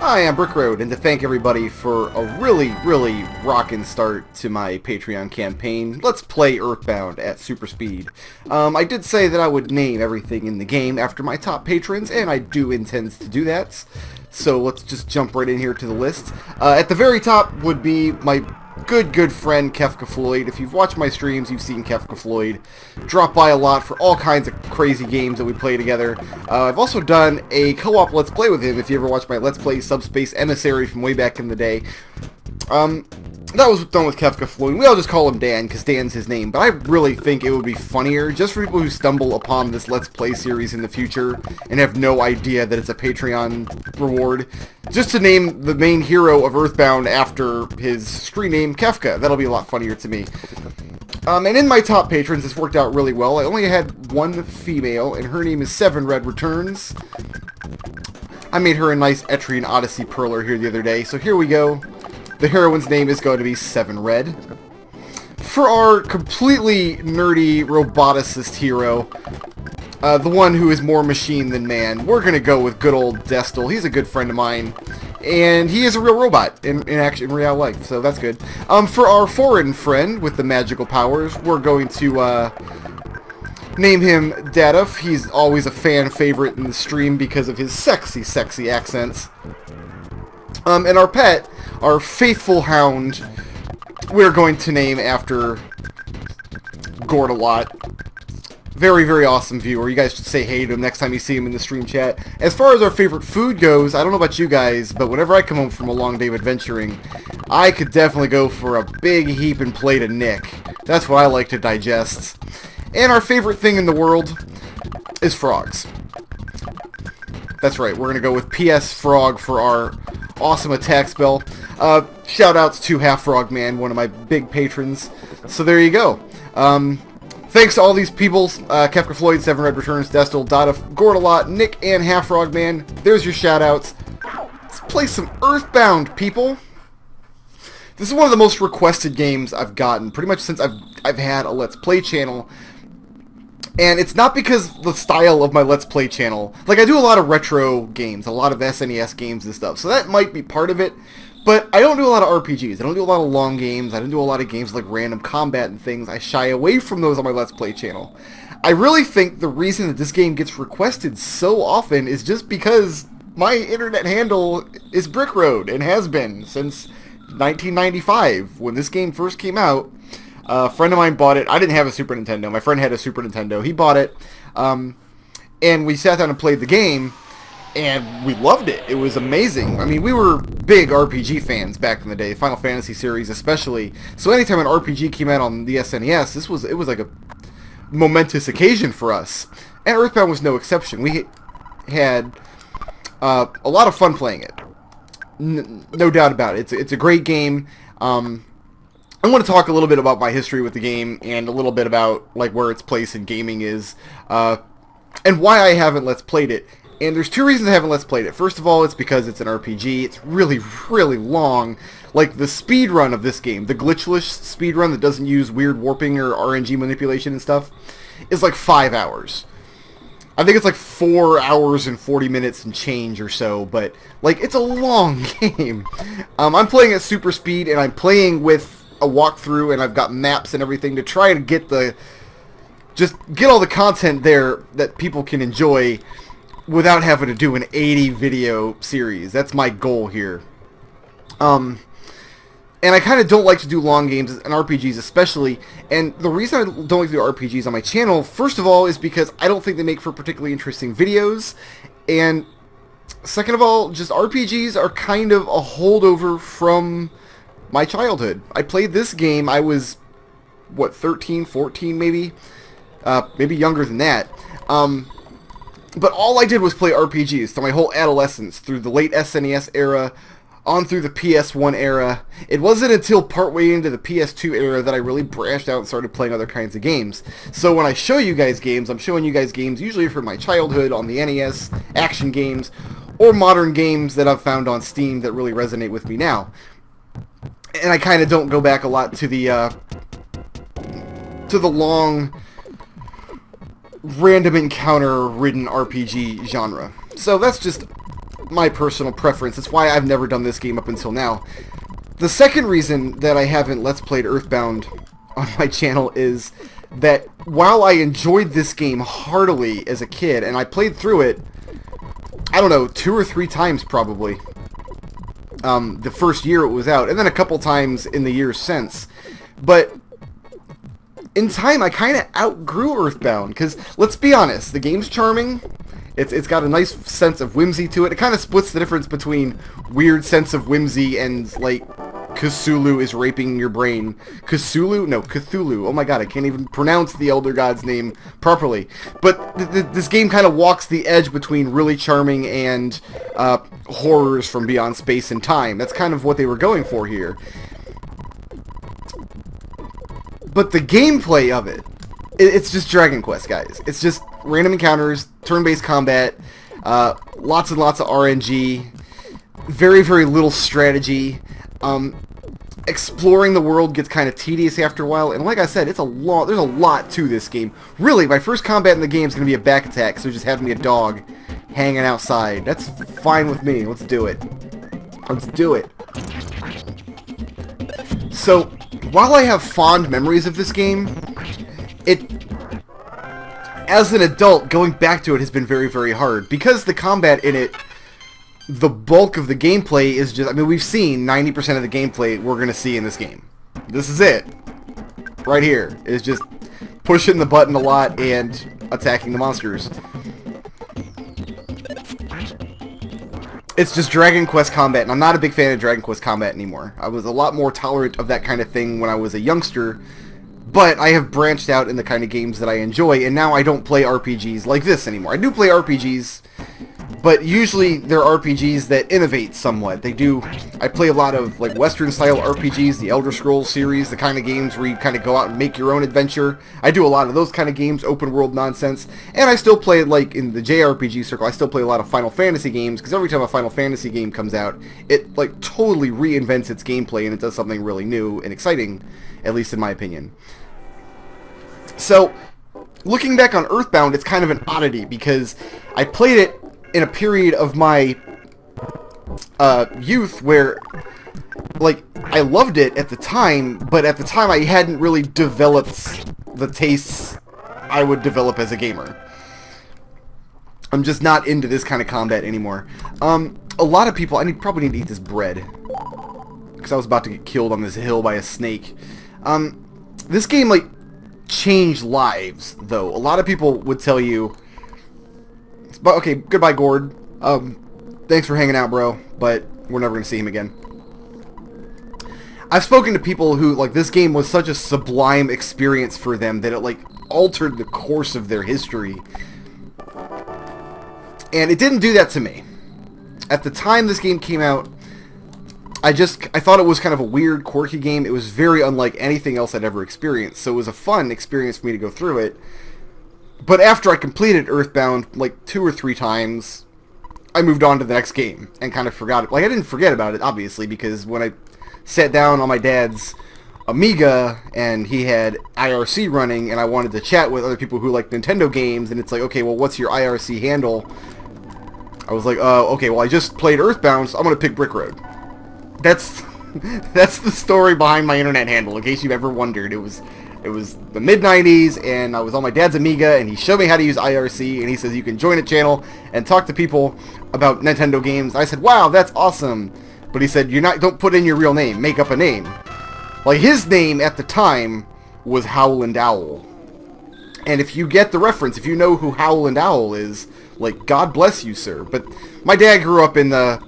I am Brickroad, and to thank everybody for a really rockin' start to my Patreon campaign, let's play EarthBound at super speed. I did say that I would name everything in the game after my top patrons, and I do intend to do that. So let's just jump right in here to the list. At the very top would be my good friend Kefka Floyd. If you've watched my streams, you've seen Kefka Floyd drop by a lot for all kinds of crazy games that we play together. I've also done a co-op Let's Play with him, if you ever watched my Let's Play Subspace Emissary from way back in the day. That was done with Kefka Floyd. We all just call him Dan, because Dan's his name. But I really think it would be funnier, just for people who stumble upon this Let's Play series in the future and have no idea that it's a Patreon reward, just to name the main hero of EarthBound after his screen name, Kefka. That'll be a lot funnier to me. And in my top patrons, this worked out really well. I only had one female, and her name is Seven Red Returns. I made her a nice Etrian Odyssey Perler here the other day, so here we go. The heroine's name is going to be Seven Red. For our completely nerdy roboticist hero, the one who is more machine than man, we're going to go with good old Destel. He's a good friend of mine, and he is a real robot in real life, so that's good. For our foreign friend with the magical powers, we're going to name him Daduf. He's always a fan favorite in the stream because of his sexy accents. And our pet, our faithful hound, we're going to name after Gordalot. Very awesome viewer. You guys should say hey to him next time you see him in the stream chat. As far as our favorite food goes, I don't know about you guys, but whenever I come home from a long day of adventuring, I could definitely go for a big heaping plate of Nick. That's what I like to digest. And our favorite thing in the world is frogs. That's right, we're going to go with PS Frog for our awesome attack spell. Shoutouts to Half Frog Man, one of my big patrons. So there you go. Thanks to all these people, Kefka Floyd, Seven Red Returns, Destel, Daduf, Gordalot, Nick, and Half Frog Man. There's your shoutouts. Let's play some EarthBound, people. This is one of the most requested games I've gotten, pretty much since I've had a Let's Play channel. And it's not because the style of my Let's Play channel. Like, I do a lot of retro games, a lot of SNES games and stuff, so that might be part of it. But I don't do a lot of RPGs. I don't do a lot of long games. I don't do a lot of games like random combat and things. I shy away from those on my Let's Play channel. I really think the reason that this game gets requested so often is just because my internet handle is Brickroad, and has been since 1995, when this game first came out. A friend of mine bought it. I didn't have a Super Nintendo. My friend had a Super Nintendo. He bought it, and we sat down and played the game, and we loved it. It was amazing. I mean, we were big RPG fans back in the day, Final Fantasy series especially. So anytime an RPG came out on the SNES, it was like a momentous occasion for us. And EarthBound was no exception. We had a lot of fun playing it. No doubt about it. It's a great game. I want to talk a little bit about my history with the game, and a little bit about like where its place in gaming is, and why I haven't Let's Played it. And there's two reasons I haven't Let's Played it. First of all, it's because it's an RPG. It's really long. Like the speed run of this game, the glitchless speed run that doesn't use weird warping or RNG manipulation and stuff, is like 5 hours. I think it's like 4 hours and 40 minutes and change or so, but like it's a long game. I'm playing at super speed, and I'm playing with a walkthrough, and I've got maps and everything to try to get all the content there that people can enjoy without having to do an 80 video series. That's my goal here. And I kind of don't like to do long games and RPGs especially, and the reason I don't like to do RPGs on my channel, first of all, is because I don't think they make for particularly interesting videos, and second of all, just RPGs are kind of a holdover from my childhood. I played this game, I was, 13, 14 maybe? Maybe younger than that. But all I did was play RPGs through my whole adolescence, through the late SNES era, on through the PS1 era. It wasn't until partway into the PS2 era that I really branched out and started playing other kinds of games. So when I show you guys games, I'm showing you guys games usually from my childhood on the NES, action games, or modern games that I've found on Steam that really resonate with me now. And I kind of don't go back a lot to the long, random encounter-ridden RPG genre. So that's just my personal preference. That's why I've never done this game up until now. The second reason that I haven't Let's Played EarthBound on my channel is that while I enjoyed this game heartily as a kid, and I played through it, I don't know, 2 or 3 times probably, the first year it was out, and then a couple times in the years since, but in time I kind of outgrew EarthBound, because let's be honest, the game's charming, it's got a nice sense of whimsy to it. It kind of splits the difference between weird sense of whimsy and, like, Cthulhu is raping your brain. Cthulhu? No, Cthulhu. Oh my god, I can't even pronounce the Elder God's name properly. But this game kind of walks the edge between really charming and horrors from beyond space and time. That's kind of what they were going for here. But the gameplay of it, it's just Dragon Quest, guys. It's just random encounters, turn-based combat, lots and lots of RNG, very, very little strategy. Exploring the world gets kind of tedious after a while, and like I said, there's a lot to this game. Really, my first combat in the game is going to be a back attack, so just having me a dog hanging outside. That's fine with me. Let's do it. Let's do it. So, while I have fond memories of this game, as an adult, going back to it has been very, very hard, because the combat in it, the bulk of the gameplay is just, I mean, we've seen 90% of the gameplay we're going to see in this game. This is it. Right here. Is just pushing the button a lot and attacking the monsters. It's just Dragon Quest combat, and I'm not a big fan of Dragon Quest combat anymore. I was a lot more tolerant of that kind of thing when I was a youngster, but I have branched out in the kind of games that I enjoy, and now I don't play RPGs like this anymore. I do play RPGs, but usually they're RPGs that innovate somewhat. I play a lot of like Western-style RPGs, the Elder Scrolls series, the kind of games where you kind of go out and make your own adventure. I do a lot of those kind of games, open-world nonsense, and I still play, like, in the JRPG circle, I still play a lot of Final Fantasy games, because every time a Final Fantasy game comes out, it, like, totally reinvents its gameplay, and it does something really new and exciting, at least in my opinion. So, looking back on EarthBound, it's kind of an oddity, because I played it in a period of my youth where, like, I loved it at the time, but at the time I hadn't really developed the tastes I would develop as a gamer. I'm just not into this kind of combat anymore. A lot of people, probably need to eat this bread, because I was about to get killed on this hill by a snake. This game, like, changed lives, though. A lot of people would tell you, but okay, goodbye, Gord. Thanks for hanging out, bro, but we're never going to see him again. I've spoken to people who, like, this game was such a sublime experience for them that it, like, altered the course of their history. And it didn't do that to me. At the time this game came out, I thought it was kind of a weird, quirky game. It was very unlike anything else I'd ever experienced, so it was a fun experience for me to go through it. But after I completed EarthBound, like, 2 or 3 times, I moved on to the next game and kind of forgot it. Like, I didn't forget about it, obviously, because when I sat down on my dad's Amiga and he had IRC running and I wanted to chat with other people who like Nintendo games, and it's like, okay, well, what's your IRC handle? I was like, okay, well, I just played EarthBound, so I'm going to pick Brickroad. That's the story behind my internet handle, in case you've ever wondered. It was the mid-90s, and I was on my dad's Amiga, and he showed me how to use IRC, and he says, you can join a channel and talk to people about Nintendo games. I said, wow, that's awesome. But he said, don't put in your real name, make up a name. Like, his name at the time was Howland Owl. And if you get the reference, if you know who Howland Owl is, like, God bless you, sir. But my dad grew up in the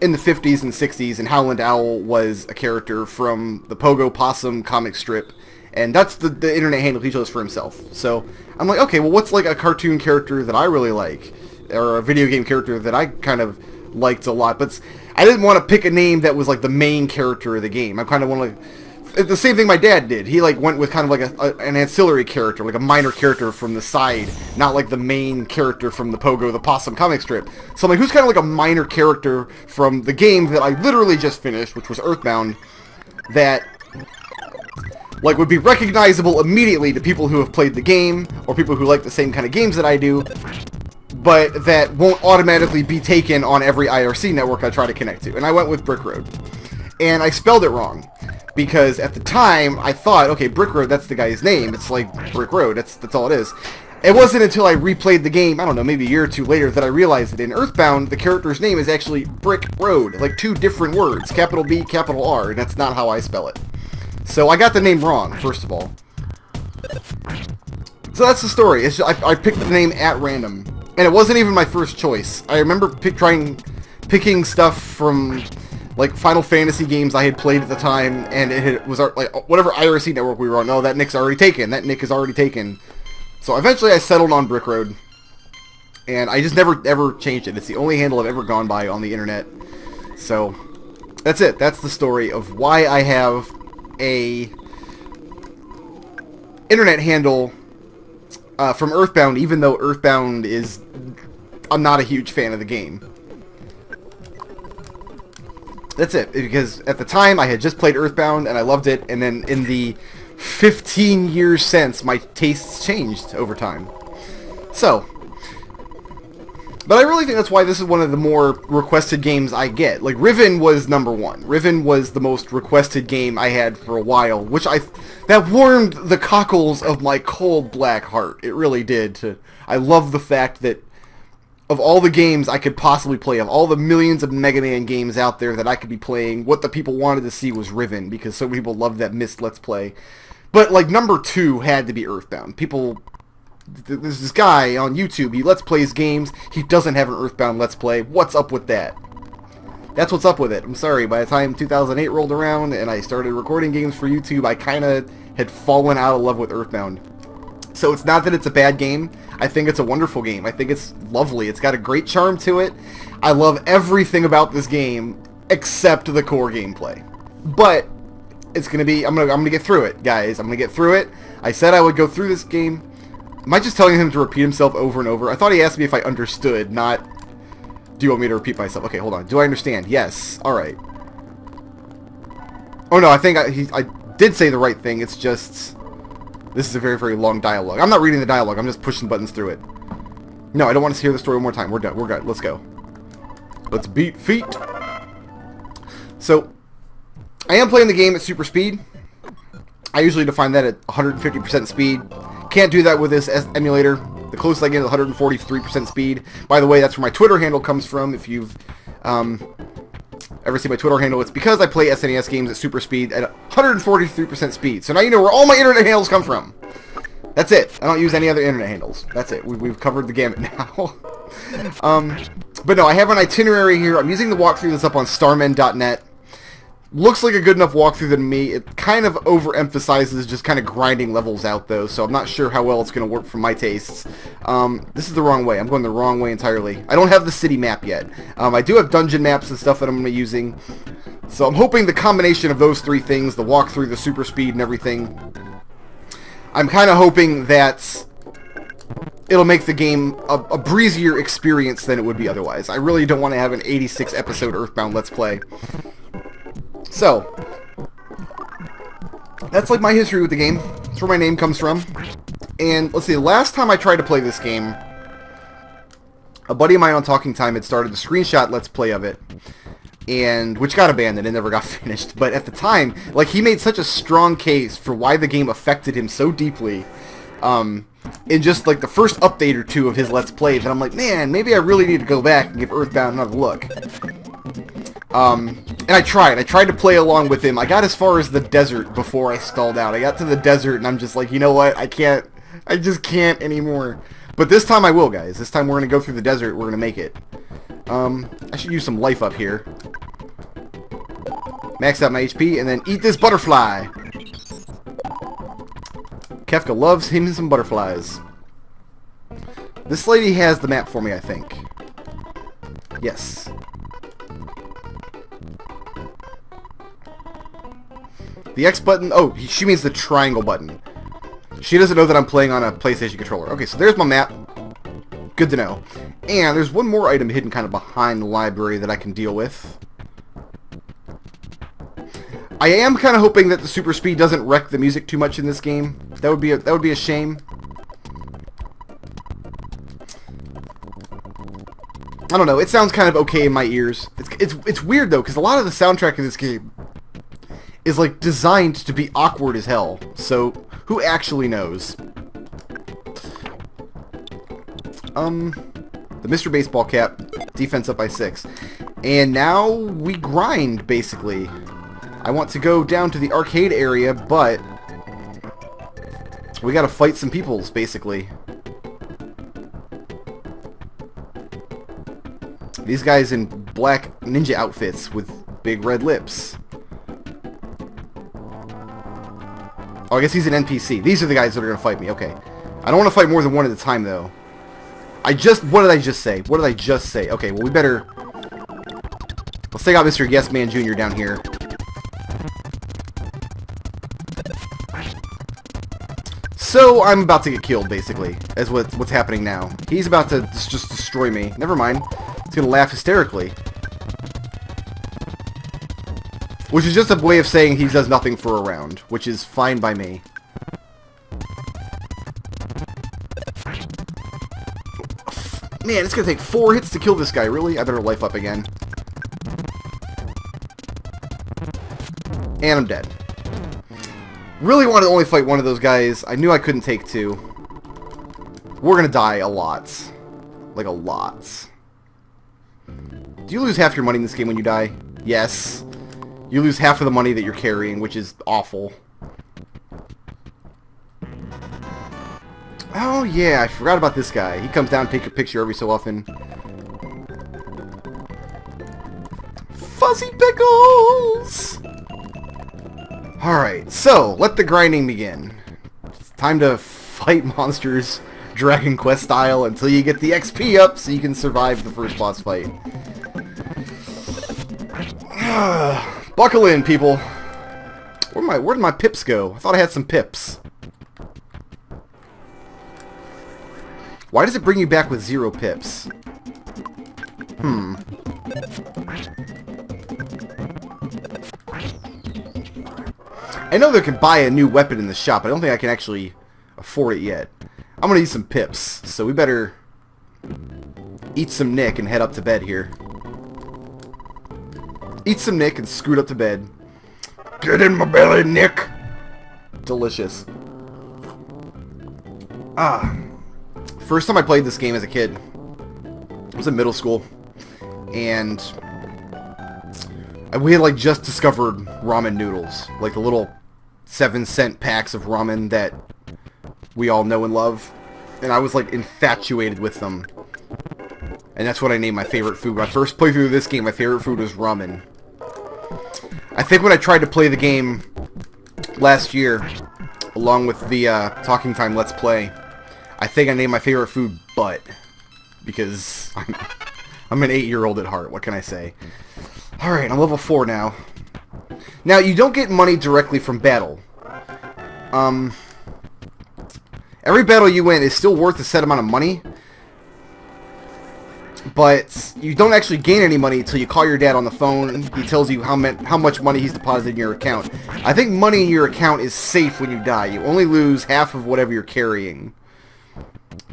50s and 60s, and Howland Owl was a character from the Pogo Possum comic strip, and that's the internet handle he chose for himself. So I'm like, okay, well, what's like a cartoon character that I really like, or a video game character that I kind of liked a lot? But I didn't want to pick a name that was like the main character of the game. I kind of want to, the same thing my dad did. He like went with kind of like an ancillary character, like a minor character from the side, not like the main character from the Pogo the Possum comic strip. So I'm like, who's kind of like a minor character from the game that I literally just finished, which was EarthBound, that like would be recognizable immediately to people who have played the game, or people who like the same kind of games that I do, but that won't automatically be taken on every IRC network I try to connect to. And I went with Brickroad. And I spelled it wrong. Because at the time, I thought, okay, Brickroad, that's the guy's name. It's like Brick Road. That's all it is. It wasn't until I replayed the game, I don't know, maybe a year or two later, that I realized that in EarthBound, the character's name is actually Brick Road. Like 2 different words. Capital B, capital R. And that's not how I spell it. So I got the name wrong, first of all. So that's the story. It's just, I picked the name at random. And it wasn't even my first choice. I remember picking stuff from like Final Fantasy games I had played at the time, and it was like whatever IRC network we were on. No, that nick's already taken. That nick is already taken. So eventually I settled on Brickroad, and I just never ever changed it. It's the only handle I've ever gone by on the internet. So that's it. That's the story of why I have a internet handle from EarthBound, even though EarthBound is... I'm not a huge fan of the game. That's it, because at the time I had just played EarthBound and I loved it, and then in the 15 years since, my tastes changed over time. So, but I really think that's why this is one of the more requested games I get. Like, Riven was #1. Riven was the most requested game I had for a while, which that warmed the cockles of my cold black heart. It really did. I love the fact that of all the games I could possibly play, of all the millions of Mega Man games out there that I could be playing, what the people wanted to see was Riven, because so many people loved that missed Let's Play. But, like, #2 had to be EarthBound. People... There's this guy on YouTube, he Let's Plays games, he doesn't have an EarthBound Let's Play. What's up with that? That's what's up with it. I'm sorry, by the time 2008 rolled around and I started recording games for YouTube, I kind of had fallen out of love with EarthBound. So it's not that it's a bad game. I think it's a wonderful game. I think it's lovely. It's got a great charm to it. I love everything about this game except the core gameplay. But it's gonna be... I'm gonna get through it, guys. I'm gonna get through it. I said I would go through this game. Am I just telling him to repeat himself over and over? I thought he asked me if I understood, not... Do you want me to repeat myself? Okay, hold on. Do I understand? Yes. Alright. Oh no, I think I did say the right thing. It's just... This is a very, very long dialogue. I'm not reading the dialogue. I'm just pushing buttons through it. No, I don't want to hear the story one more time. We're done. We're good. Let's go. Let's beat feet. So, I am playing the game at super speed. I usually define that at 150% speed. Can't do that with this emulator. The closest I get is 143% speed. By the way, that's where my Twitter handle comes from. If you've ever seen my Twitter handle, it's because I play SNES games at super speed at 143% speed. So now you know where all my internet handles come from. That's it. I don't use any other internet handles. That's it. We've covered the gamut now. But no, I have an itinerary here. I'm using the walkthrough that's up on starmen.net. Looks like a good enough walkthrough to me. It kind of overemphasizes just kind of grinding levels out, though, so I'm not sure how well it's going to work for my tastes. This is the wrong way. I'm going the wrong way entirely. I don't have the city map yet. I do have dungeon maps and stuff that I'm going to be using. So I'm hoping the combination of those 3 things, the walkthrough, the super speed, and everything, I'm kind of hoping that it'll make the game a breezier experience than it would be otherwise. I really don't want to have an 86-episode EarthBound Let's Play. So, that's like my history with the game. That's where my name comes from. And, let's see, last time I tried to play this game, a buddy of mine on Talking Time had started the screenshot Let's Play of it, and which got abandoned and never got finished. But at the time, like, he made such a strong case for why the game affected him so deeply, in just, like, the first update or 2 of his Let's Plays, and I'm like, man, maybe I really need to go back and give EarthBound another look. And I tried to play along with him. I got as far as the desert before I stalled out. I got to the desert and I'm just like, you know what, I just can't anymore. But this time I will, guys. This time we're going to go through the desert, we're going to make it. I should use some life up here. Max out my HP and then eat this butterfly. Kefka loves him some butterflies. This lady has the map for me, I think. Yes. The X button... Oh, she means the triangle button. She doesn't know that I'm playing on a PlayStation controller. Okay, so there's my map. Good to know. And there's one more item hidden kind of behind the library that I can deal with. I am kind of hoping that the super speed doesn't wreck the music too much in this game. That would be a shame. I don't know. It sounds kind of okay in my ears. It's weird though, because a lot of the soundtrack of this game is like designed to be awkward as hell. So who actually knows? The Mr. Baseball Cap, defense up by 6. And now we grind, basically. I want to go down to the arcade area, but we gotta fight some peoples, basically. These guys in black ninja outfits with big red lips. Oh, I guess he's an NPC. These are the guys that are gonna fight me, okay. I don't want to fight more than one at a time, though. What did I just say? What did I just say? Okay, well, we better... Let's take out Mr. Yes Man Jr. down here. So, I'm about to get killed, basically, is what's happening now. He's about to just destroy me. Never mind. He's gonna laugh hysterically. Which is just a way of saying he does nothing for a round, which is fine by me. Man, it's gonna take 4 hits to kill this guy, really? I better life up again. And I'm dead. Really wanted to only fight one of those guys. I knew I couldn't take 2. We're gonna die a lot. Like, a lot. Do you lose half your money in this game when you die? Yes. You lose half of the money that you're carrying, which is awful. Oh, yeah, I forgot about this guy. He comes down and takes a picture every so often. Fuzzy Pickles! Alright, so, let the grinding begin. It's time to fight monsters Dragon Quest style until you get the XP up so you can survive the first boss fight. Buckle in, people. Where did my pips go? I thought I had some pips. Why does it bring you back with 0 pips? I know they can buy a new weapon in the shop. I don't think I can actually afford it yet. I'm gonna use some pips, so we better eat some Nick and head up to bed here. Eat some Nick and scoot up to bed. Get in my belly, Nick! Delicious. First time I played this game as a kid, I was in middle school, and we had like just discovered ramen noodles, like the little 7-cent packs of ramen that we all know and love, and I was like infatuated with them, and that's what I named my favorite food. When I first played through this game, my favorite food was ramen. I think when I tried to play the game last year, along with the Talking Time Let's Play, I think I named my favorite food butt, because I'm an 8-year-old at heart. What can I say? Alright, I'm level 4 now. Now, you don't get money directly from battle. Every battle you win is still worth a set amount of money, but you don't actually gain any money until you call your dad on the phone. He tells you how much money he's deposited in your account. I think money in your account is safe when you die. You only lose half of whatever you're carrying.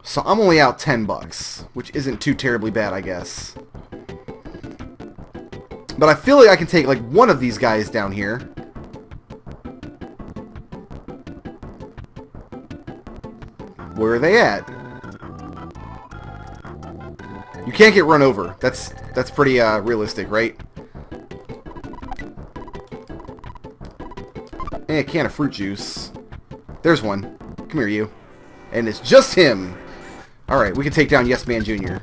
So I'm only out $10, which isn't too terribly bad, I guess. But I feel like I can take like one of these guys down here. Where are they at? You can't get run over. That's pretty realistic, right? And a can of fruit juice. There's one. Come here, you. And it's just him. Alright, we can take down Yes Man Jr.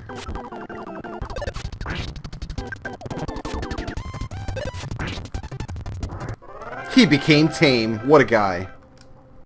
He became tame. What a guy.